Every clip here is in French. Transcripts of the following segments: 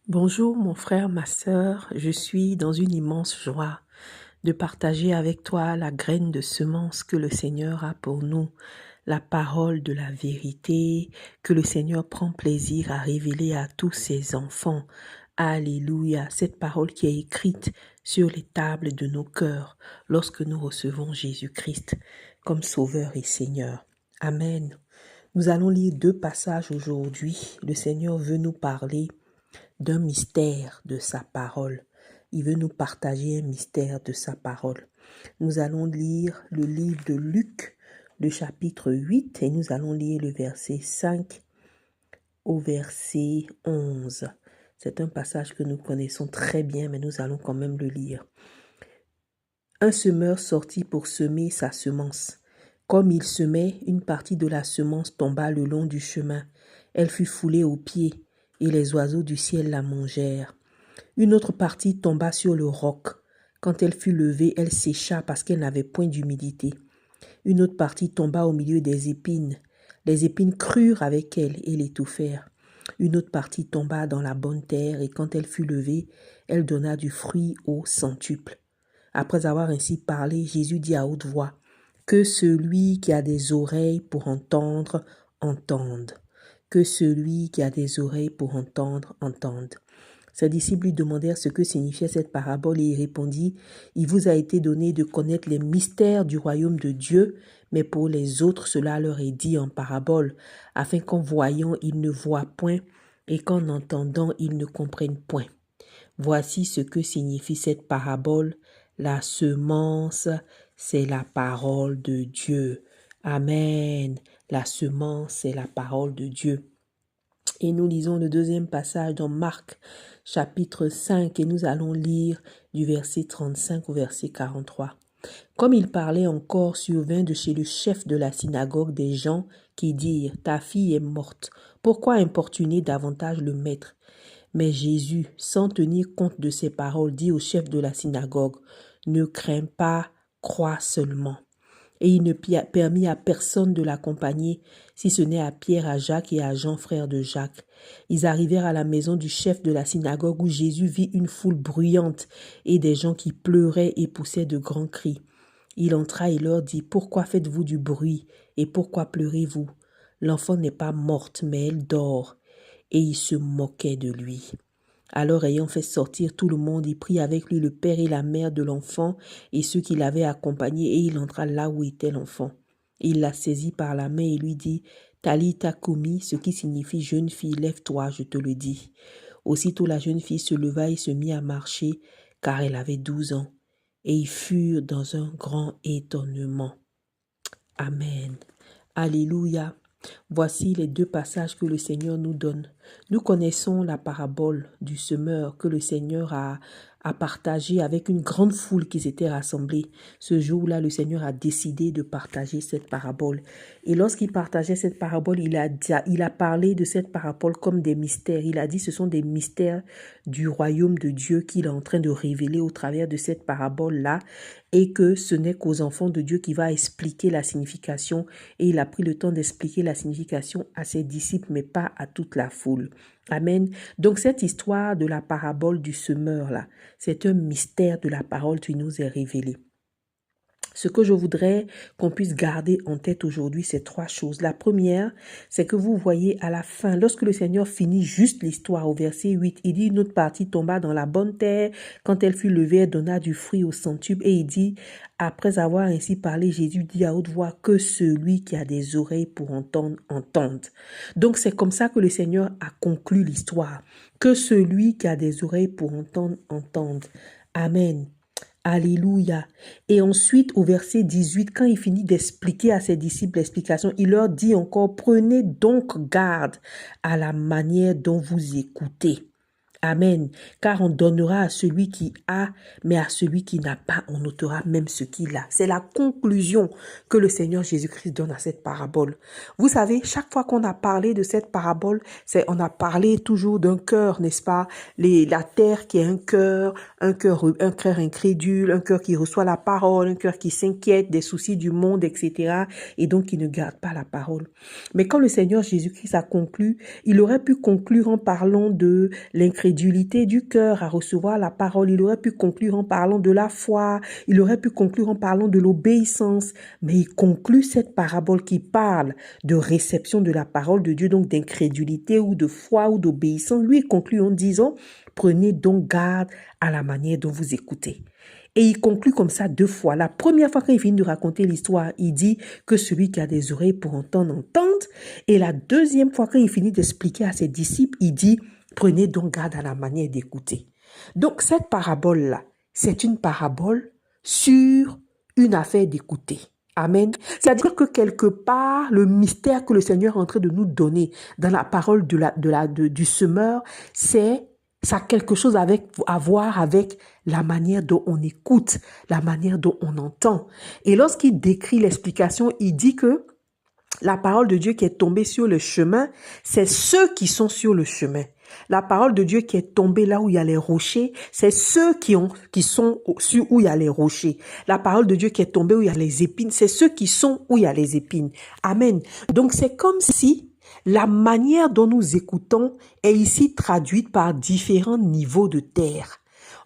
Bonjour mon frère, ma sœur, je suis dans une immense joie de partager avec toi la graine de semence que le Seigneur a pour nous, la parole de la vérité que le Seigneur prend plaisir à révéler à tous ses enfants. Alléluia, cette parole qui est écrite sur les tables de nos cœurs lorsque nous recevons Jésus-Christ comme Sauveur et Seigneur. Amen. Nous allons lire 2 passages aujourd'hui. Le Seigneur veut nous parler d'un mystère de sa parole. Il veut nous partager un mystère de sa parole. Nous allons lire le livre de Luc, le chapitre 8, et nous allons lire le verset 5 au verset 11. C'est un passage que nous connaissons très bien, mais nous allons quand même le lire. Un semeur sortit pour semer sa semence. Comme il semait, une partie de la semence tomba le long du chemin. Elle fut foulée aux pieds, et les oiseaux du ciel la mangèrent. Une autre partie tomba sur le roc. Quand elle fut levée, elle sécha parce qu'elle n'avait point d'humidité. Une autre partie tomba au milieu des épines. Les épines crurent avec elle et l'étouffèrent. Une autre partie tomba dans la bonne terre et quand elle fut levée, elle donna du fruit au centuple. Après avoir ainsi parlé, Jésus dit à haute voix, « Que celui qui a des oreilles pour entendre, entende. Que celui qui a des oreilles pour entendre, entende. » Ses disciples lui demandèrent ce que signifiait cette parabole et il répondit, « Il vous a été donné de connaître les mystères du royaume de Dieu, mais pour les autres cela leur est dit en parabole, afin qu'en voyant ils ne voient point et qu'en entendant ils ne comprennent point. Voici ce que signifie cette parabole. La semence, c'est la parole de Dieu. Amen. La semence, c'est la parole de Dieu. » Et nous lisons le deuxième passage dans Marc, chapitre 5, et nous allons lire du verset 35 au verset 43. Comme il parlait encore, survint de chez le chef de la synagogue des gens qui dirent, « Ta fille est morte. Pourquoi importuner davantage le maître ?» Mais Jésus, sans tenir compte de ces paroles, dit au chef de la synagogue, « Ne crains pas, crois seulement. » Et il ne permit à personne de l'accompagner, si ce n'est à Pierre, à Jacques et à Jean, frère de Jacques. Ils arrivèrent à la maison du chef de la synagogue où Jésus vit une foule bruyante et des gens qui pleuraient et poussaient de grands cris. Il entra et leur dit, « Pourquoi faites-vous du bruit et pourquoi pleurez-vous? L'enfant n'est pas morte, mais elle dort. » Et ils se moquaient de lui. Alors, ayant fait sortir tout le monde, il prit avec lui le père et la mère de l'enfant et ceux qui l'avaient accompagné, et il entra là où était l'enfant. Il la saisit par la main et lui dit, « Talitha koumi », ce qui signifie « Jeune fille, lève-toi, je te le dis. » Aussitôt la jeune fille se leva et se mit à marcher, car elle avait 12 ans. Et ils furent dans un grand étonnement. Amen. Alléluia. Voici les 2 passages que le Seigneur nous donne. Nous connaissons la parabole du semeur que le Seigneur a partagée avec une grande foule qui s'était rassemblée. Ce jour-là, le Seigneur a décidé de partager cette parabole. Et lorsqu'il partageait cette parabole, il a parlé de cette parabole comme des mystères. Il a dit ce sont des mystères du royaume de Dieu qu'il est en train de révéler au travers de cette parabole-là et que ce n'est qu'aux enfants de Dieu qu'il va expliquer la signification. Et il a pris le temps d'expliquer la signification à ses disciples, mais pas à toute la foule. Amen. Donc cette histoire de la parabole du semeur là, c'est un mystère de la parole qui nous est révélé. Ce que je voudrais qu'on puisse garder en tête aujourd'hui, c'est 3 choses. La première, c'est que vous voyez à la fin, lorsque le Seigneur finit juste l'histoire au verset 8, il dit une autre partie tomba dans la bonne terre. Quand elle fut levée, elle donna du fruit au centuple. Et il dit, après avoir ainsi parlé, Jésus dit à haute voix, que celui qui a des oreilles pour entendre, entende. Donc c'est comme ça que le Seigneur a conclu l'histoire. Que celui qui a des oreilles pour entendre, entende. Amen. Alléluia. Et ensuite, au verset 18, quand il finit d'expliquer à ses disciples l'explication, il leur dit encore, prenez donc garde à la manière dont vous écoutez. Amen. Car on donnera à celui qui a, mais à celui qui n'a pas, on ôtera même ce qu'il a. C'est la conclusion que le Seigneur Jésus-Christ donne à cette parabole. Vous savez, chaque fois qu'on a parlé de cette parabole, on a parlé toujours d'un cœur, n'est-ce pas? La terre qui est un cœur incrédule, un cœur qui reçoit la parole, un cœur qui s'inquiète des soucis du monde, etc. Et donc qui ne garde pas la parole. Mais quand le Seigneur Jésus-Christ a conclu, il aurait pu conclure en parlant de l'incrédulité d'incrédulité du cœur à recevoir la parole. Il aurait pu conclure en parlant de la foi, il aurait pu conclure en parlant de l'obéissance, mais il conclut cette parabole qui parle de réception de la parole de Dieu, donc d'incrédulité ou de foi ou d'obéissance. Lui, il conclut en disant, prenez donc garde à la manière dont vous écoutez. Et il conclut comme ça 2 fois. La première fois, quand il finit de raconter l'histoire, il dit que celui qui a des oreilles pour entendre, entende. Et la deuxième fois, quand il finit d'expliquer à ses disciples, il dit, prenez donc garde à la manière d'écouter. Donc, cette parabole-là, c'est une parabole sur une affaire d'écouter. Amen. C'est-à-dire que quelque part, le mystère que le Seigneur est en train de nous donner dans la parole du semeur, ça a quelque chose à voir avec la manière dont on écoute, la manière dont on entend. Et lorsqu'il décrit l'explication, il dit que la parole de Dieu qui est tombée sur le chemin, c'est ceux qui sont sur le chemin. La parole de Dieu qui est tombée là où il y a les rochers, c'est ceux qui sont sur où il y a les rochers. La parole de Dieu qui est tombée où il y a les épines, c'est ceux qui sont où il y a les épines. Amen. Donc c'est comme si la manière dont nous écoutons est ici traduite par différents niveaux de terre.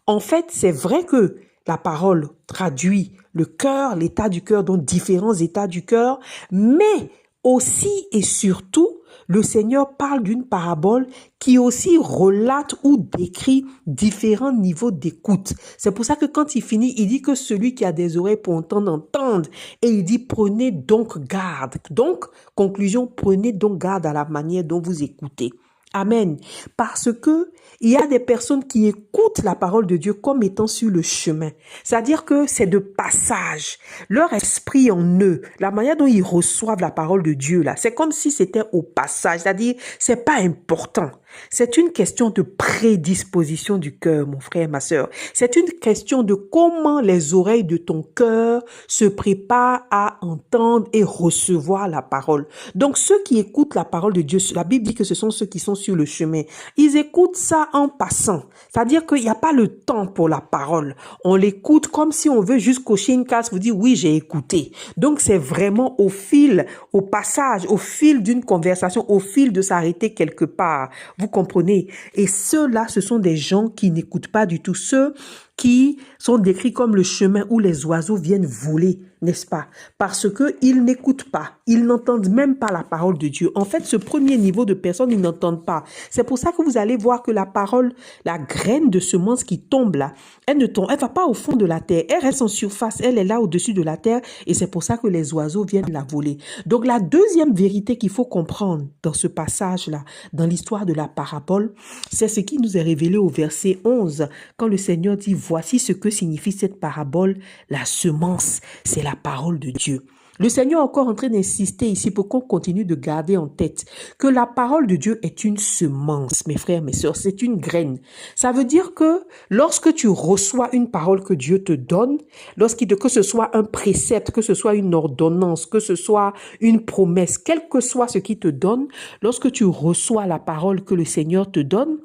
En fait, c'est vrai que la parole traduit le cœur, l'état du cœur, donc différents états du cœur, mais aussi et surtout, le Seigneur parle d'une parabole qui aussi relate ou décrit différents niveaux d'écoute. C'est pour ça que quand il finit, il dit que celui qui a des oreilles pour entendre, entende. Et il dit, prenez donc garde. Donc, conclusion, prenez donc garde à la manière dont vous écoutez. Amen. Parce que il y a des personnes qui écoutent la parole de Dieu comme étant sur le chemin. C'est-à-dire que c'est de passage. Leur esprit en eux, la manière dont ils reçoivent la parole de Dieu, là, c'est comme si c'était au passage. C'est-à-dire, c'est pas important. C'est une question de prédisposition du cœur, mon frère, ma sœur. C'est une question de comment les oreilles de ton cœur se préparent à entendre et recevoir la parole. Donc, ceux qui écoutent la parole de Dieu, la Bible dit que ce sont ceux qui sont sur le chemin. Ils écoutent ça en passant. C'est-à-dire qu'il n'y a pas le temps pour la parole. On l'écoute comme si on veut juste cocher une case pour dire oui, j'ai écouté. Donc, c'est vraiment au fil, au passage, au fil d'une conversation, au fil de s'arrêter quelque part. Vous comprenez? Et ceux-là, ce sont des gens qui n'écoutent pas du tout. Ceux qui sont décrits comme le chemin où les oiseaux viennent voler, n'est-ce pas? Parce qu'ils n'écoutent pas, ils n'entendent même pas la parole de Dieu. En fait, ce premier niveau de personnes, ils n'entendent pas. C'est pour ça que vous allez voir que la parole, la graine de semence qui tombe là, elle ne tombe, elle va pas au fond de la terre, elle reste en surface, elle est là au-dessus de la terre et c'est pour ça que les oiseaux viennent la voler. Donc la deuxième vérité qu'il faut comprendre dans ce passage-là, dans l'histoire de la parabole, c'est ce qui nous est révélé au verset 11, quand le Seigneur dit, voici ce que signifie cette parabole, la semence, c'est la parole de Dieu. Le Seigneur est encore en train d'insister ici pour qu'on continue de garder en tête que la parole de Dieu est une semence, mes frères, mes sœurs, c'est une graine. Ça veut dire que lorsque tu reçois une parole que Dieu te donne, que ce soit un précepte, que ce soit une ordonnance, que ce soit une promesse, quel que soit ce qu'il te donne, lorsque tu reçois la parole que le Seigneur te donne,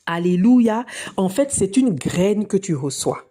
alléluia, en fait, c'est une graine que tu reçois.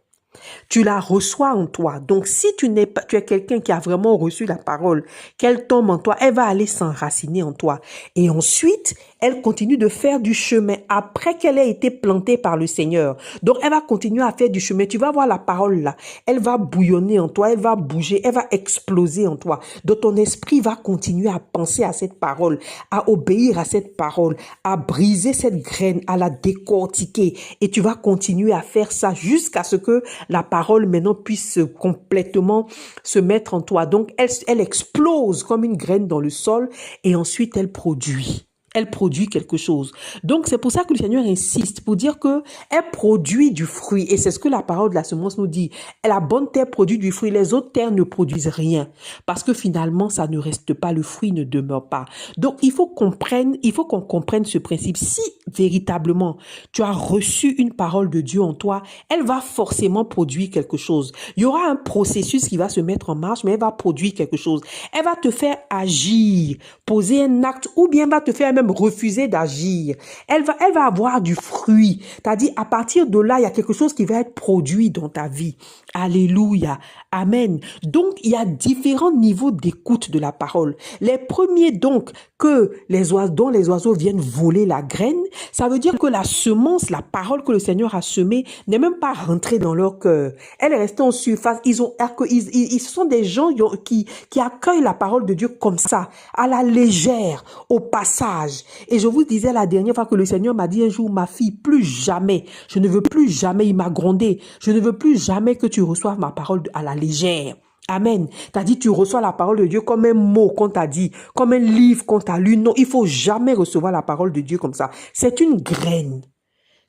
Tu la reçois en toi. Donc, si tu es quelqu'un qui a vraiment reçu la parole, qu'elle tombe en toi, elle va aller s'enraciner en toi. Et ensuite, elle continue de faire du chemin après qu'elle ait été plantée par le Seigneur. Donc, elle va continuer à faire du chemin. Tu vas voir la parole là. Elle va bouillonner en toi, elle va bouger, elle va exploser en toi. Donc, ton esprit va continuer à penser à cette parole, à obéir à cette parole, à briser cette graine, à la décortiquer. Et tu vas continuer à faire ça jusqu'à ce que la parole maintenant puisse complètement se mettre en toi. Donc, elle explose comme une graine dans le sol et ensuite elle produit. Elle produit quelque chose. Donc, c'est pour ça que le Seigneur insiste pour dire que elle produit du fruit. Et c'est ce que la parole de la semence nous dit. La bonne terre produit du fruit. Les autres terres ne produisent rien. Parce que finalement, ça ne reste pas. Le fruit ne demeure pas. Donc, il faut qu'on comprenne ce principe. Si véritablement, tu as reçu une parole de Dieu en toi, elle va forcément produire quelque chose. Il y aura un processus qui va se mettre en marche, mais elle va produire quelque chose. Elle va te faire agir, poser un acte, ou bien va te faire même même refuser d'agir, elle va avoir du fruit. C'est-à-dire, à partir de là, il y a quelque chose qui va être produit dans ta vie. Alléluia. Amen. Donc, il y a différents niveaux d'écoute de la parole. Les premiers, donc, dont les oiseaux viennent voler la graine, ça veut dire que la semence, la parole que le Seigneur a semée, n'est même pas rentrée dans leur cœur. Elle est restée en surface. Ils sont des gens qui accueillent la parole de Dieu comme ça, à la légère, au passage. Et je vous disais la dernière fois que le Seigneur m'a dit un jour, ma fille, plus jamais, je ne veux plus jamais, il m'a grondé, je ne veux plus jamais que tu reçoives ma parole à la légère. Amen. T'as dit, tu reçois la parole de Dieu comme un mot qu'on t'a dit, comme un livre qu'on t'a lu. Non, il faut jamais recevoir la parole de Dieu comme ça. C'est une graine.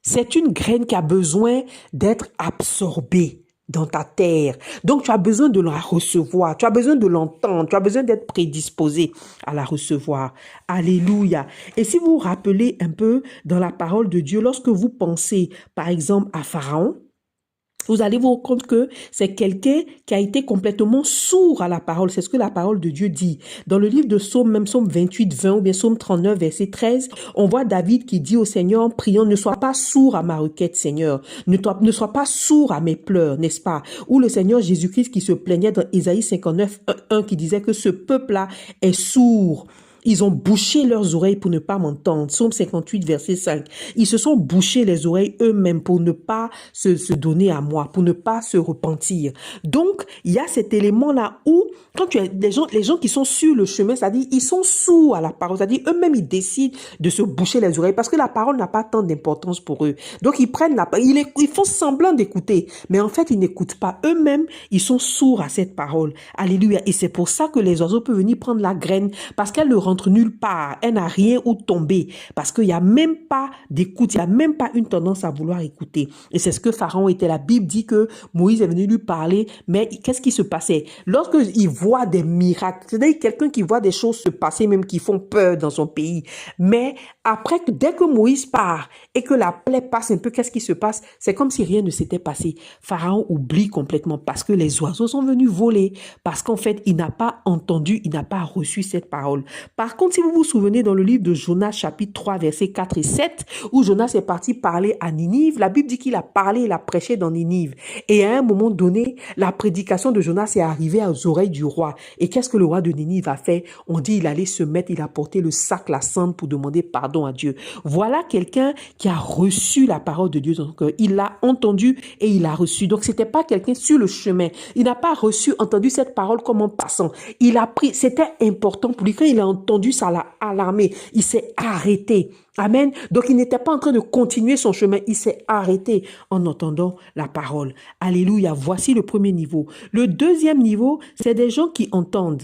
C'est une graine qui a besoin d'être absorbée dans ta terre. Donc, tu as besoin de la recevoir. Tu as besoin de l'entendre. Tu as besoin d'être prédisposé à la recevoir. Alléluia. Et si vous vous rappelez un peu dans la parole de Dieu, lorsque vous pensez, par exemple, à Pharaon, vous allez vous rendre compte que c'est quelqu'un qui a été complètement sourd à la parole. C'est ce que la parole de Dieu dit. Dans le livre de Psaume, même Psaume 28, 20 ou bien Psaume 39, verset 13, on voit David qui dit au Seigneur en priant, ne sois pas sourd à ma requête, Seigneur. Ne sois pas sourd à mes pleurs, n'est-ce pas? Ou le Seigneur Jésus-Christ qui se plaignait dans Isaïe 59, 1, qui disait que ce peuple-là est sourd. Ils ont bouché leurs oreilles pour ne pas m'entendre. Psaume 58, verset 5. Ils se sont bouchés les oreilles eux-mêmes pour ne pas se donner à moi, pour ne pas se repentir. Donc, il y a cet élément-là où, quand tu as les gens qui sont sur le chemin, c'est-à-dire, ils sont sourds à la parole. C'est-à-dire, eux-mêmes, ils décident de se boucher les oreilles parce que la parole n'a pas tant d'importance pour eux. Donc, ils prennent ils font semblant d'écouter, mais en fait, ils n'écoutent pas. Eux-mêmes, ils sont sourds à cette parole. Alléluia. Et c'est pour ça que les oiseaux peuvent venir prendre la graine parce qu'elle ne rentre nulle part. Elle n'a rien où tomber parce qu'il n'y a même pas d'écoute. Il n'y a même pas une tendance à vouloir écouter. Et c'est ce que Pharaon était. La Bible dit que Moïse est venu lui parler, mais qu'est-ce qui se passait? Lorsqu'il voit des miracles, c'est-à-dire quelqu'un qui voit des choses se passer, même qui font peur dans son pays. Mais après, dès que Moïse part et que la plaie passe un peu, qu'est-ce qui se passe? C'est comme si rien ne s'était passé. Pharaon oublie complètement parce que les oiseaux sont venus voler, parce qu'en fait, il n'a pas entendu, il n'a pas reçu cette parole. Par contre, si vous vous souvenez dans le livre de Jonas, chapitre 3, versets 4 et 7, où Jonas est parti parler à Ninive, la Bible dit qu'il a parlé, il a prêché dans Ninive. Et à un moment donné, la prédication de Jonas est arrivée aux oreilles du roi. Et qu'est-ce que le roi de Ninive a fait? On dit il allait se mettre, il a porté le sac, la cendre pour demander pardon à Dieu. Voilà quelqu'un qui a reçu la parole de Dieu dans son cœur. Il l'a entendu et il l'a reçu. Donc, c'était pas quelqu'un sur le chemin. Il n'a pas entendu cette parole comme en passant. Il a pris, c'était important pour lui. Quand il a entendu, ça l'a alarmé. Il s'est arrêté. Amen. Donc, il n'était pas en train de continuer son chemin. Il s'est arrêté en entendant la parole. Alléluia. Voici le premier niveau. Le deuxième niveau, c'est des gens qui entendent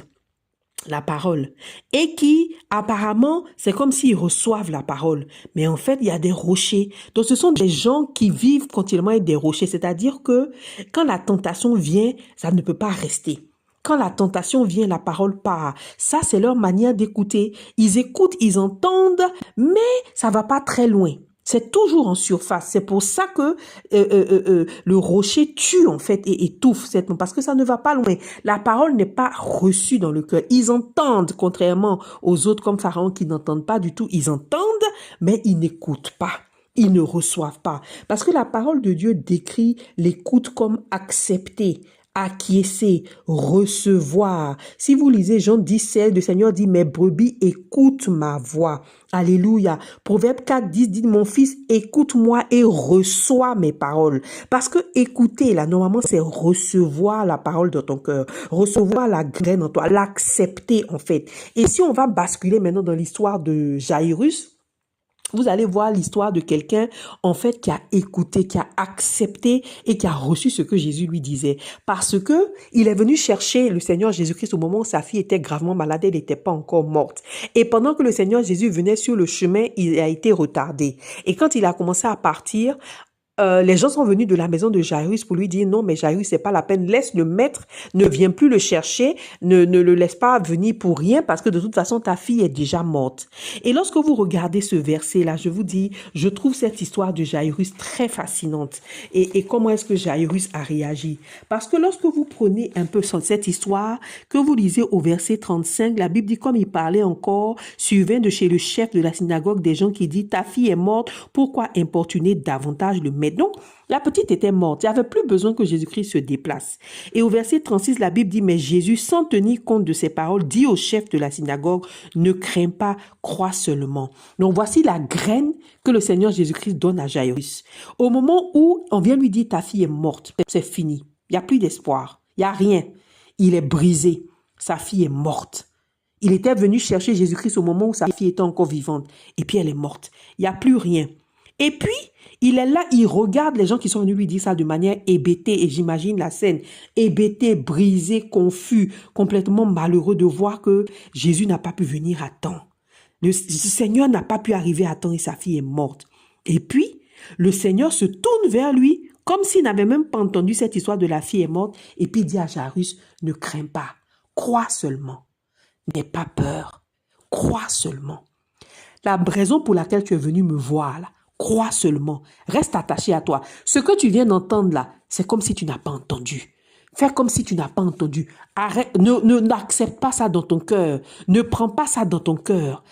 la parole et qui apparemment c'est comme s'ils reçoivent la parole, mais en fait il y a des rochers. Donc ce sont des gens qui vivent continuellement avec des rochers, c'est-à-dire que quand la tentation vient, ça ne peut pas rester. Quand la tentation vient, la parole part. Ça, c'est leur manière d'écouter. Ils écoutent, ils entendent, mais ça va pas très loin. C'est toujours en surface. C'est pour ça que le rocher tue en fait et étouffe parce que ça ne va pas loin. La parole n'est pas reçue dans le cœur. Ils entendent, contrairement aux autres comme Pharaon qui n'entendent pas du tout. Ils entendent, mais ils n'écoutent pas. Ils ne reçoivent pas. Parce que la parole de Dieu décrit l'écoute comme accepter, acquiescer, recevoir. Si vous lisez Jean 17, le Seigneur dit, mes brebis écoutent ma voix. Alléluia. Proverbe 4, 10 dit, mon fils, écoute-moi et reçois mes paroles. Parce que écouter, là, normalement, c'est recevoir la parole dans ton cœur, recevoir la graine en toi, l'accepter, en fait. Et si on va basculer maintenant dans l'histoire de Jairus, vous allez voir l'histoire de quelqu'un, en fait, qui a écouté, qui a accepté et qui a reçu ce que Jésus lui disait. Parce que il est venu chercher le Seigneur Jésus-Christ au moment où sa fille était gravement malade, elle n'était pas encore morte. Et pendant que le Seigneur Jésus venait sur le chemin, il a été retardé. Et quand il a commencé à partir, les gens sont venus de la maison de Jairus pour lui dire non, mais Jairus, c'est pas la peine, laisse le maître, ne viens plus le chercher, ne le laisse pas venir pour rien parce que de toute façon, ta fille est déjà morte. Et lorsque vous regardez ce verset-là, je vous dis, je trouve cette histoire de Jairus très fascinante. Et comment est-ce que Jairus a réagi? Parce que lorsque vous prenez un peu cette histoire, que vous lisez au verset 35, la Bible dit, comme il parlait encore, survint de chez le chef de la synagogue des gens qui disent, ta fille est morte, pourquoi importuner davantage le maître? Donc, la petite était morte. Il n'y avait plus besoin que Jésus-Christ se déplace. Et au verset 36, la Bible dit, mais Jésus, sans tenir compte de ces paroles, dit au chef de la synagogue, ne crains pas, crois seulement. Donc, voici la graine que le Seigneur Jésus-Christ donne à Jairus. Au moment où on vient lui dire, ta fille est morte, c'est fini. Il n'y a plus d'espoir. Il n'y a rien. Il est brisé. Sa fille est morte. Il était venu chercher Jésus-Christ au moment où sa fille était encore vivante. Et puis elle est morte. Il n'y a plus rien. Et puis, il est là, il regarde les gens qui sont venus lui dire ça de manière hébétée. Et j'imagine la scène. Hébété, brisé, confus, complètement malheureux de voir que Jésus n'a pas pu venir à temps. Le Seigneur n'a pas pu arriver à temps et sa fille est morte. Et puis, le Seigneur se tourne vers lui comme s'il n'avait même pas entendu cette histoire de la fille est morte. Et puis il dit à Jairus, ne crains pas, crois seulement. N'aie pas peur, crois seulement. La raison pour laquelle tu es venu me voir là, crois seulement, reste attaché à toi. Ce que tu viens d'entendre là, c'est comme si tu n'as pas entendu. Fais comme si tu n'as pas entendu. Arrête, n'accepte pas ça dans ton cœur. Ne prends pas ça dans ton cœur.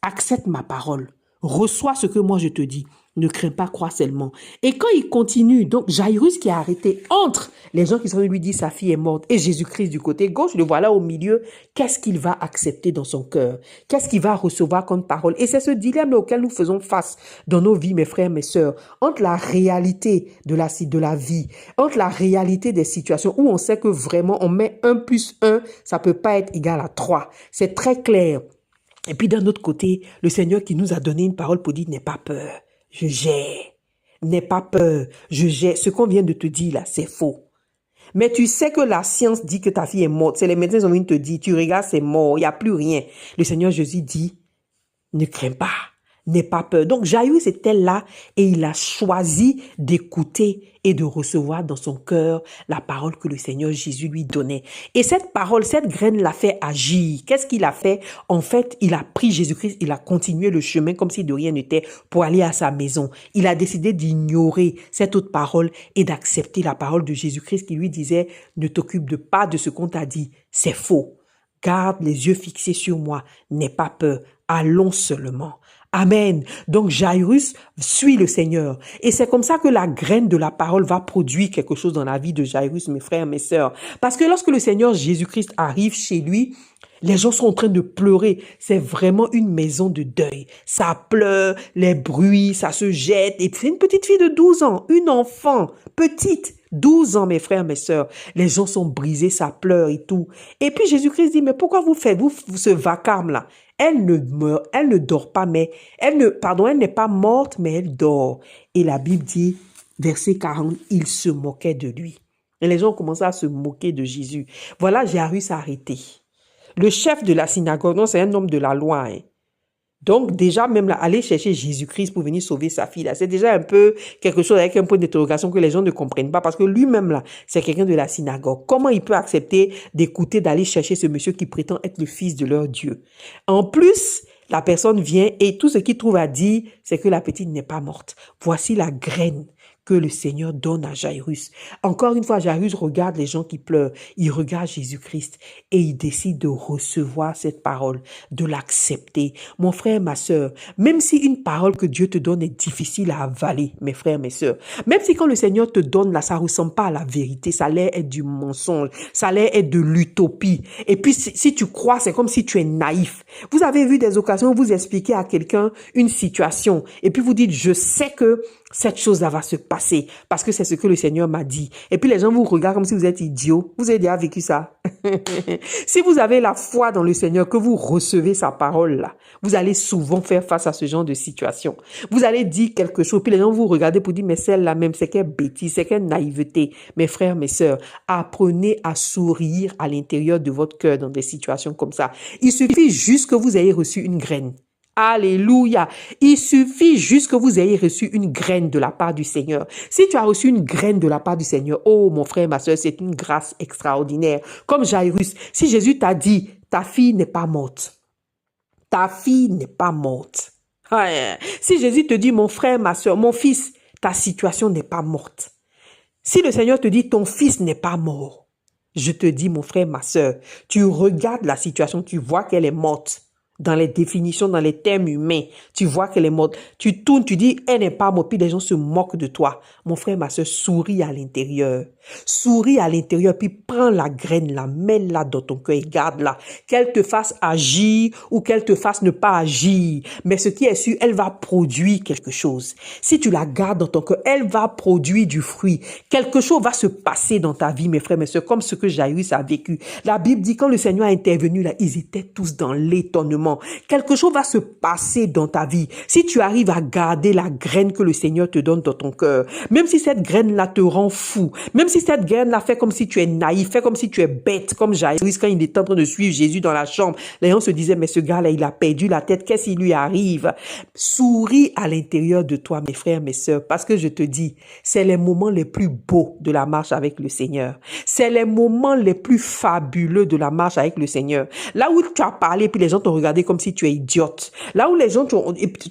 Accepte ma parole. Reçois ce que moi je te dis. Ne crains pas, crois seulement. Et quand il continue, donc Jairus qui est arrêté entre les gens qui sont venus lui dire sa fille est morte et Jésus-Christ du côté gauche, le voilà au milieu, qu'est-ce qu'il va accepter dans son cœur? Qu'est-ce qu'il va recevoir comme parole? Et c'est ce dilemme auquel nous faisons face dans nos vies, mes frères, mes sœurs, entre la réalité de la vie, entre la réalité des situations où on sait que vraiment on met 1 plus 1, ça peut pas être égal à 3. C'est très clair. Et puis d'un autre côté, le Seigneur qui nous a donné une parole pour dire, n'aie pas peur. Je gère. N'aie pas peur. Je gère. Ce qu'on vient de te dire là, c'est faux. Mais tu sais que la science dit que ta fille est morte. C'est les médecins qui ont envie de te dire, tu regardes, c'est mort. Il n'y a plus rien. Le Seigneur Jésus dit, ne crains pas. N'aie pas peur. Donc Jairus était là et il a choisi d'écouter et de recevoir dans son cœur la parole que le Seigneur Jésus lui donnait. Et cette parole, cette graine l'a fait agir. Qu'est-ce qu'il a fait? En fait, il a pris Jésus-Christ, il a continué le chemin comme si de rien n'était pour aller à sa maison. Il a décidé d'ignorer cette autre parole et d'accepter la parole de Jésus-Christ qui lui disait, ne t'occupe pas de ce qu'on t'a dit. C'est faux. Garde les yeux fixés sur moi. N'aie pas peur. Allons seulement. Amen. Donc Jairus suit le Seigneur. Et c'est comme ça que la graine de la parole va produire quelque chose dans la vie de Jairus, mes frères, mes sœurs. Parce que lorsque le Seigneur Jésus-Christ arrive chez lui, les gens sont en train de pleurer. C'est vraiment une maison de deuil. Ça pleure, les bruits, ça se jette. Et c'est une petite fille de 12 ans, une enfant, petite, 12 ans, mes frères, mes sœurs. Les gens sont brisés, ça pleure et tout. Et puis Jésus-Christ dit, mais pourquoi vous faites, vous ce vacarme-là? Elle ne dort pas, mais elle n'est pas morte, mais elle dort. Et la Bible dit, verset 40, il se moquait de lui. Et les gens ont commencé à se moquer de Jésus. Voilà, Jairus a arrêté. Le chef de la synagogue, non, c'est un homme de la loi. Hein. Donc, déjà, même là, aller chercher Jésus-Christ pour venir sauver sa fille, là, c'est déjà un peu quelque chose avec un point d'interrogation que les gens ne comprennent pas parce que lui-même, là, c'est quelqu'un de la synagogue. Comment il peut accepter d'écouter, d'aller chercher ce monsieur qui prétend être le fils de leur Dieu? En plus, la personne vient et tout ce qu'il trouve à dire, c'est que la petite n'est pas morte. Voici la graine que le Seigneur donne à Jairus. Encore une fois, Jairus regarde les gens qui pleurent. Il regarde Jésus-Christ et il décide de recevoir cette parole, de l'accepter. Mon frère, ma sœur, même si une parole que Dieu te donne est difficile à avaler, mes frères, mes sœurs, même si quand le Seigneur te donne là, ça ne ressemble pas à la vérité, ça a l'air être du mensonge, ça a l'air être de l'utopie. Et puis, si tu crois, c'est comme si tu es naïf. Vous avez vu des occasions où vous expliquez à quelqu'un une situation et puis vous dites, je sais que cette chose-là va se passer parce que c'est ce que le Seigneur m'a dit. Et puis les gens vous regardent comme si vous êtes idiot. Vous avez déjà vécu ça. Si vous avez la foi dans le Seigneur, que vous recevez sa parole là, vous allez souvent faire face à ce genre de situation. Vous allez dire quelque chose, puis les gens vous regardent pour dire, mais celle-là même, c'est quelle bêtise, c'est quelle naïveté. Mes frères, mes sœurs, apprenez à sourire à l'intérieur de votre cœur dans des situations comme ça. Il suffit juste que vous ayez reçu une graine. Alléluia. Il suffit juste que vous ayez reçu une graine de la part du Seigneur. Si tu as reçu une graine de la part du Seigneur, oh mon frère, ma soeur, c'est une grâce extraordinaire. Comme Jairus, si Jésus t'a dit, ta fille n'est pas morte. Ta fille n'est pas morte. Ouais. Si Jésus te dit, mon frère, ma soeur, mon fils, ta situation n'est pas morte. Si le Seigneur te dit, ton fils n'est pas mort, je te dis, mon frère, ma soeur, tu regardes la situation, tu vois qu'elle est morte. Dans les définitions, dans les termes humains, tu vois qu'elle est morte. Tu tournes, tu dis, elle n'est pas morte, puis les gens se moquent de toi. Mon frère, ma soeur, souris à l'intérieur. Souris à l'intérieur, puis prends la graine, la mets-la dans ton cœur et garde-la. Qu'elle te fasse agir ou qu'elle te fasse ne pas agir. Mais ce qui est sûr, elle va produire quelque chose. Si tu la gardes dans ton cœur, elle va produire du fruit. Quelque chose va se passer dans ta vie, mes frères, mes soeurs, comme ce que Jairus a vécu. La Bible dit, quand le Seigneur a intervenu, là, ils étaient tous dans l'étonnement. Quelque chose va se passer dans ta vie. Si tu arrives à garder la graine que le Seigneur te donne dans ton cœur, même si cette graine-là te rend fou, même si cette graine-là fait comme si tu es naïf, fait comme si tu es bête, comme Jairus quand il est en train de suivre Jésus dans la chambre, les gens se disaient, mais ce gars-là, il a perdu la tête, qu'est-ce qui lui arrive? Souris à l'intérieur de toi, mes frères, mes sœurs, parce que je te dis, c'est les moments les plus beaux de la marche avec le Seigneur. C'est les moments les plus fabuleux de la marche avec le Seigneur. Là où tu as parlé, puis les gens t'ont regardé comme si tu es idiote. Là où les gens tu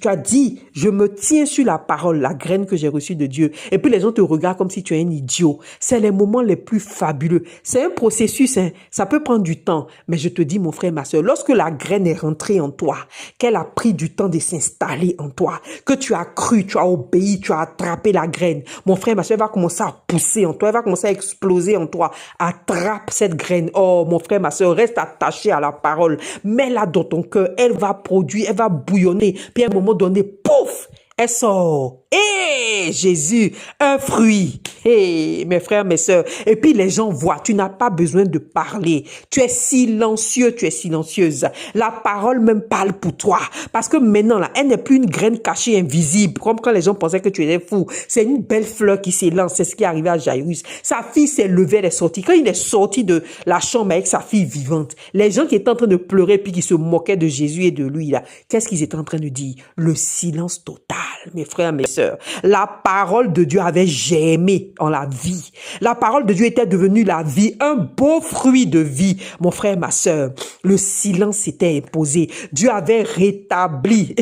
as dit, je me tiens sur la parole, la graine que j'ai reçue de Dieu. Et puis les gens te regardent comme si tu es un idiot. C'est les moments les plus fabuleux. C'est un processus, hein. Ça peut prendre du temps. Mais je te dis, mon frère, ma soeur, lorsque la graine est rentrée en toi, qu'elle a pris du temps de s'installer en toi, que tu as cru, tu as obéi, tu as attrapé la graine, mon frère, ma soeur, elle va commencer à pousser en toi, elle va commencer à exploser en toi. Attrape cette graine. Oh, mon frère, ma soeur, reste attaché à la parole. Mets-la dans ton cœur. Elle va produire, elle va bouillonner. Puis à un moment donné, pouf, elle sort. Hé, Jésus, un fruit. Hé, mes frères, mes sœurs. Et puis les gens voient, tu n'as pas besoin de parler. Tu es silencieux, tu es silencieuse. La parole même parle pour toi. Parce que maintenant, là, elle n'est plus une graine cachée, invisible, comme quand les gens pensaient que tu étais fou. C'est une belle fleur qui s'élance. C'est ce qui est arrivé à Jairus. Sa fille s'est levée, elle est sortie. Quand il est sorti de la chambre avec sa fille vivante, les gens qui étaient en train de pleurer puis qui se moquaient de Jésus et de lui, là, qu'est-ce qu'ils étaient en train de dire? Le silence total, mes frères, mes sœurs. La parole de Dieu avait germé en la vie. La parole de Dieu était devenue la vie, un beau fruit de vie. Mon frère, ma sœur, le silence s'était imposé. Dieu avait rétabli,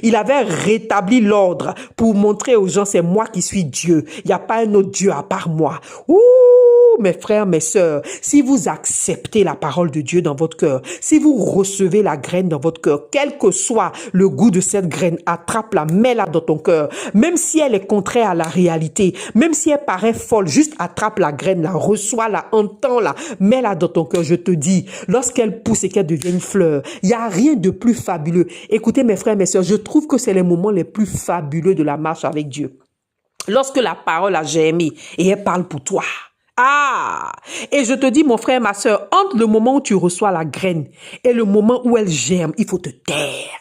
il avait rétabli l'ordre pour montrer aux gens, c'est moi qui suis Dieu. Il n'y a pas un autre Dieu à part moi. Ouh! Mes frères, mes sœurs, si vous acceptez la parole de Dieu dans votre cœur, si vous recevez la graine dans votre cœur, quel que soit le goût de cette graine, attrape-la, mets-la dans ton cœur. Même si elle est contraire à la réalité, même si elle paraît folle, juste attrape la graine, la reçois-la, entends-la, mets-la dans ton cœur. Je te dis, lorsqu'elle pousse et qu'elle devient une fleur, il n'y a rien de plus fabuleux. Écoutez, mes frères, mes sœurs, je trouve que c'est les moments les plus fabuleux de la marche avec Dieu. Lorsque la parole a germé et elle parle pour toi. Ah! Et je te dis, mon frère, ma sœur, entre le moment où tu reçois la graine et le moment où elle germe, il faut te taire.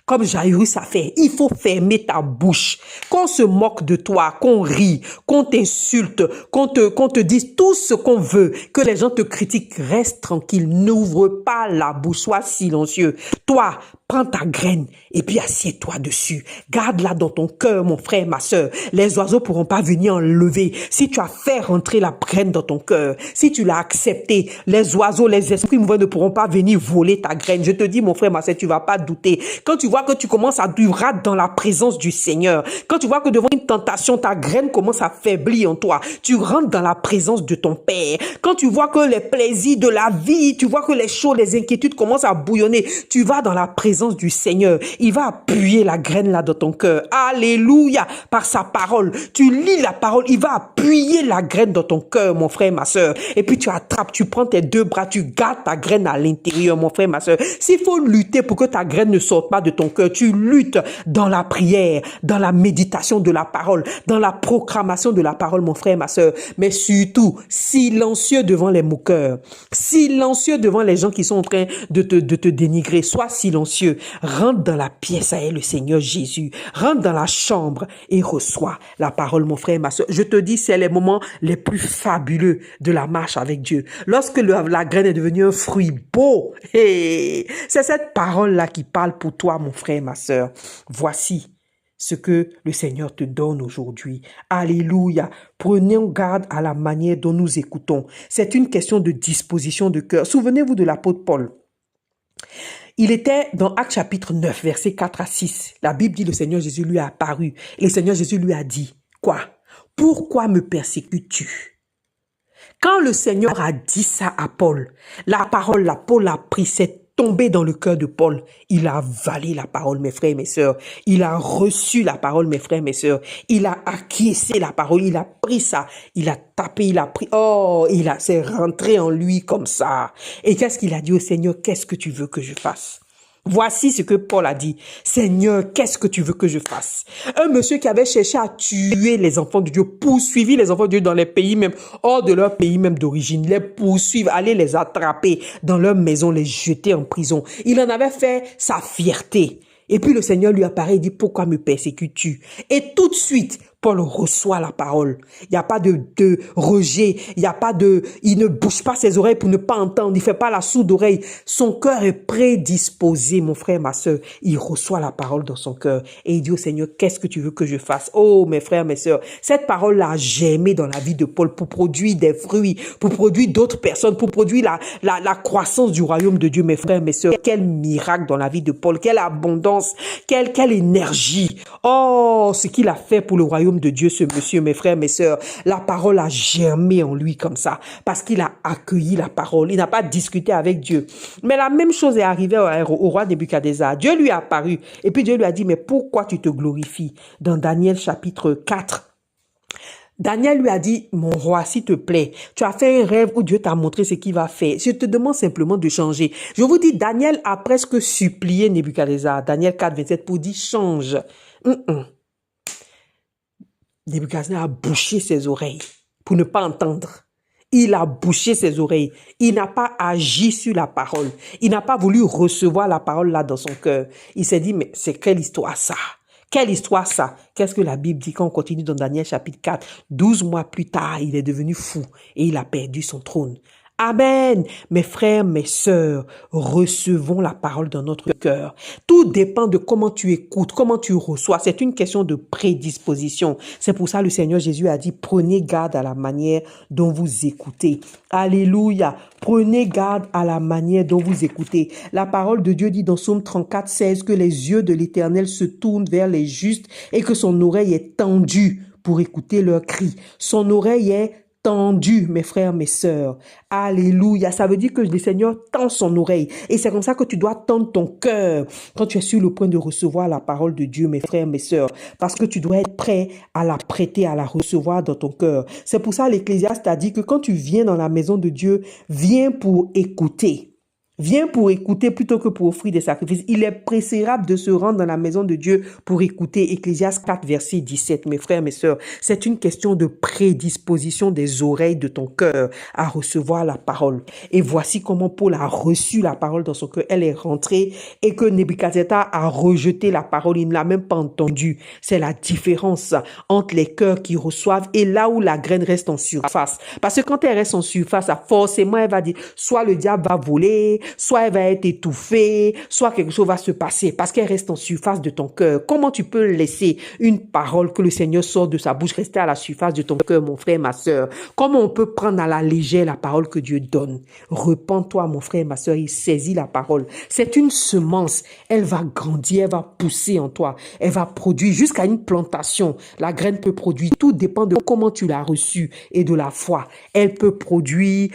Comme Jairus a fait, il faut fermer ta bouche. Qu'on se moque de toi, qu'on rit, qu'on t'insulte, qu'on te dise tout ce qu'on veut, que les gens te critiquent, reste tranquille, n'ouvre pas la bouche, sois silencieux. Toi, prends ta graine et puis assieds-toi dessus. Garde-la dans ton cœur, mon frère, ma sœur. Les oiseaux pourront pas venir enlever. Si tu as fait rentrer la graine dans ton cœur, si tu l'as accepté, les oiseaux, les esprits mauvais ne pourront pas venir voler ta graine. Je te dis, mon frère, ma sœur, tu vas pas douter. Quand tu vois que tu commences à vivre dans la présence du Seigneur, quand tu vois que devant une tentation, ta graine commence à faiblir en toi, tu rentres dans la présence de ton Père. Quand tu vois que les plaisirs de la vie, tu vois que les choses, les inquiétudes commencent à bouillonner, tu vas dans la présence du Seigneur. Il va appuyer la graine là dans ton cœur. Alléluia. Par sa parole. Tu lis la parole. Il va appuyer la graine dans ton cœur, mon frère, ma soeur. Et puis tu attrapes, tu prends tes deux bras, tu gardes ta graine à l'intérieur, mon frère, ma soeur. S'il faut lutter pour que ta graine ne sorte pas de ton cœur, tu luttes dans la prière, dans la méditation de la parole, dans la proclamation de la parole, mon frère, ma soeur. Mais surtout, silencieux devant les moqueurs. Silencieux devant les gens qui sont en train de te dénigrer. Sois silencieux. Dieu. Rentre dans la pièce avec le Seigneur Jésus. Rentre dans la chambre et reçois la parole, mon frère et ma soeur. Je te dis, c'est les moments les plus fabuleux de la marche avec Dieu. Lorsque la graine est devenue un fruit beau, hey, c'est cette parole-là qui parle pour toi, mon frère et ma soeur. Voici ce que le Seigneur te donne aujourd'hui. Alléluia. Prenons garde à la manière dont nous écoutons. C'est une question de disposition de cœur. Souvenez-vous de l'apôtre Paul. Il était dans Actes chapitre 9, versets 4 à 6. La Bible dit, le Seigneur Jésus lui a apparu. Et le Seigneur Jésus lui a dit, quoi? Pourquoi me persécutes-tu? Quand le Seigneur a dit ça à Paul, la parole, Paul a pris cette tombé dans le cœur de Paul. Il a avalé la parole, mes frères et mes sœurs. Il a reçu la parole, mes frères et mes sœurs. Il a acquiescé la parole. Il a pris ça. Il a tapé, il a pris. Oh, c'est rentré en lui comme ça. Et qu'est-ce qu'il a dit au Seigneur? Qu'est-ce que tu veux que je fasse? Voici ce que Paul a dit. Seigneur, qu'est-ce que tu veux que je fasse? Un monsieur qui avait cherché à tuer les enfants de Dieu, poursuivi les enfants de Dieu dans les pays même, hors de leur pays même d'origine, les poursuivre, aller les attraper dans leur maison, les jeter en prison. Il en avait fait sa fierté. Et puis le Seigneur lui apparaît et dit, pourquoi me persécutes-tu? Et tout de suite, Paul reçoit la parole. Il n'y a pas de rejet. Il ne bouge pas ses oreilles pour ne pas entendre. Il ne fait pas la sourde oreille. Son cœur est prédisposé, mon frère, ma soeur. Il reçoit la parole dans son cœur. Et il dit au Seigneur, qu'est-ce que tu veux que je fasse? Oh, mes frères, mes sœurs, cette parole-là a germé dans la vie de Paul pour produire des fruits, pour produire d'autres personnes, pour produire la croissance du royaume de Dieu, mes frères, mes sœurs. Quel miracle dans la vie de Paul. Quelle abondance. Quelle énergie. Oh, ce qu'il a fait pour le royaume de Dieu, ce monsieur, mes frères, mes sœurs. La parole a germé en lui comme ça, parce qu'il a accueilli la parole. Il n'a pas discuté avec Dieu. Mais la même chose est arrivée au roi Nebuchadnezzar. Dieu lui a apparu, et puis Dieu lui a dit, mais pourquoi tu te glorifies? Dans Daniel chapitre 4. Daniel lui a dit, mon roi, s'il te plaît, tu as fait un rêve où Dieu t'a montré ce qu'il va faire. Je te demande simplement de changer. Je vous dis, Daniel a presque supplié Nebuchadnezzar, Daniel 4, 27, pour dire, change. Nebuchadnezzar a bouché ses oreilles pour ne pas entendre. Il a bouché ses oreilles. Il n'a pas agi sur la parole. Il n'a pas voulu recevoir la parole là dans son cœur. Il s'est dit, mais c'est quelle histoire ça? Quelle histoire ça? Qu'est-ce que la Bible dit quand on continue dans Daniel chapitre 4? 12 mois plus tard, il est devenu fou et il a perdu son trône. Amen. Mes frères, mes sœurs, recevons la parole dans notre cœur. Tout dépend de comment tu écoutes, comment tu reçois. C'est une question de prédisposition. C'est pour ça que le Seigneur Jésus a dit, prenez garde à la manière dont vous écoutez. Alléluia. Prenez garde à la manière dont vous écoutez. La parole de Dieu dit dans Psaume 34, 16 que les yeux de l'Éternel se tournent vers les justes et que son oreille est tendue pour écouter leurs cris. Son oreille est tendu, mes frères, mes sœurs. Alléluia. Ça veut dire que le Seigneur tend son oreille. Et c'est comme ça que tu dois tendre ton cœur quand tu es sur le point de recevoir la parole de Dieu, mes frères, mes sœurs. Parce que tu dois être prêt à la prêter, à la recevoir dans ton cœur. C'est pour ça l'Ecclésiaste a dit que quand tu viens dans la maison de Dieu, viens pour écouter. Viens pour écouter plutôt que pour offrir des sacrifices. Il est préférable de se rendre dans la maison de Dieu pour écouter. Ecclésiaste 4, verset 17. Mes frères, mes sœurs, c'est une question de prédisposition des oreilles de ton cœur à recevoir la parole. Et voici comment Paul a reçu la parole dans son cœur. Elle est rentrée et que Nebuchadnezzar a rejeté la parole. Il ne l'a même pas entendue. C'est la différence entre les cœurs qui reçoivent et là où la graine reste en surface. Parce que quand elle reste en surface, forcément, elle va dire, soit le diable va voler, soit elle va être étouffée, soit quelque chose va se passer parce qu'elle reste en surface de ton cœur. Comment tu peux laisser une parole que le Seigneur sort de sa bouche rester à la surface de ton cœur, mon frère, ma sœur? Comment on peut prendre à la légère la parole que Dieu donne? Repends-toi, mon frère, ma sœur, et saisis la parole. C'est une semence. Elle va grandir, elle va pousser en toi. Elle va produire jusqu'à une plantation. La graine peut produire. Tout dépend de comment tu l'as reçue et de la foi. Elle peut produire.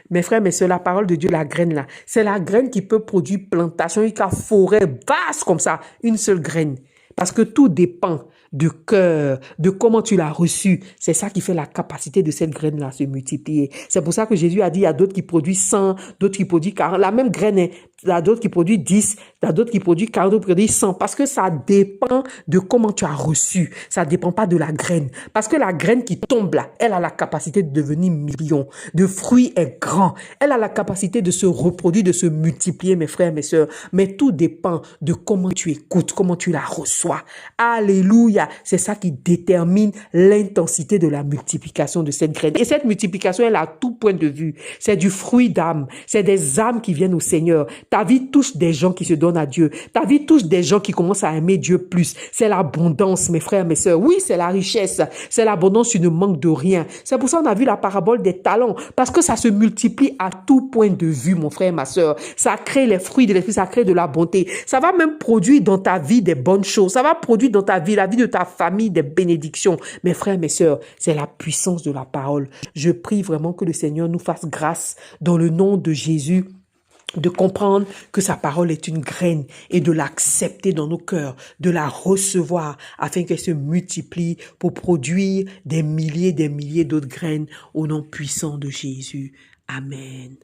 Mes frères, mes sœurs, la parole de Dieu, la graine là, c'est la graine qui peut produire plantation, une forêt vaste comme ça, une seule graine. Parce que tout dépend de cœur, de comment tu l'as reçu. C'est ça qui fait la capacité de cette graine-là à se multiplier. C'est pour ça que Jésus a dit, il y a d'autres qui produisent 100, d'autres qui produisent 40. La même graine, il y a d'autres qui produisent 10, il y a d'autres qui produisent 40, d'autres qui produisent 100. Parce que ça dépend de comment tu as reçu. Ça dépend pas de la graine. Parce que la graine qui tombe là, elle a la capacité de devenir million. Le fruit est grand. Elle a la capacité de se reproduire, de se multiplier, mes frères, mes sœurs. Mais tout dépend de comment tu écoutes, comment tu la reçois. Alléluia. C'est ça qui détermine l'intensité de la multiplication de cette graine. Et cette multiplication, elle a tout point de vue. C'est du fruit d'âme. C'est des âmes qui viennent au Seigneur. Ta vie touche des gens qui se donnent à Dieu. Ta vie touche des gens qui commencent à aimer Dieu plus. C'est l'abondance, mes frères, mes sœurs. Oui, c'est la richesse. C'est l'abondance, tu ne manques de rien. C'est pour ça qu'on a vu la parabole des talents. Parce que ça se multiplie à tout point de vue, mon frère, ma sœur. Ça crée les fruits de l'esprit, ça crée de la bonté. Ça va même produire dans ta vie des bonnes choses. Ça va produire dans ta vie, la vie de ta famille, des bénédictions. Mes frères, mes sœurs, c'est la puissance de la parole. Je prie vraiment que le Seigneur nous fasse grâce dans le nom de Jésus, de comprendre que sa parole est une graine et de l'accepter dans nos cœurs, de la recevoir afin qu'elle se multiplie pour produire des milliers d'autres graines au nom puissant de Jésus. Amen.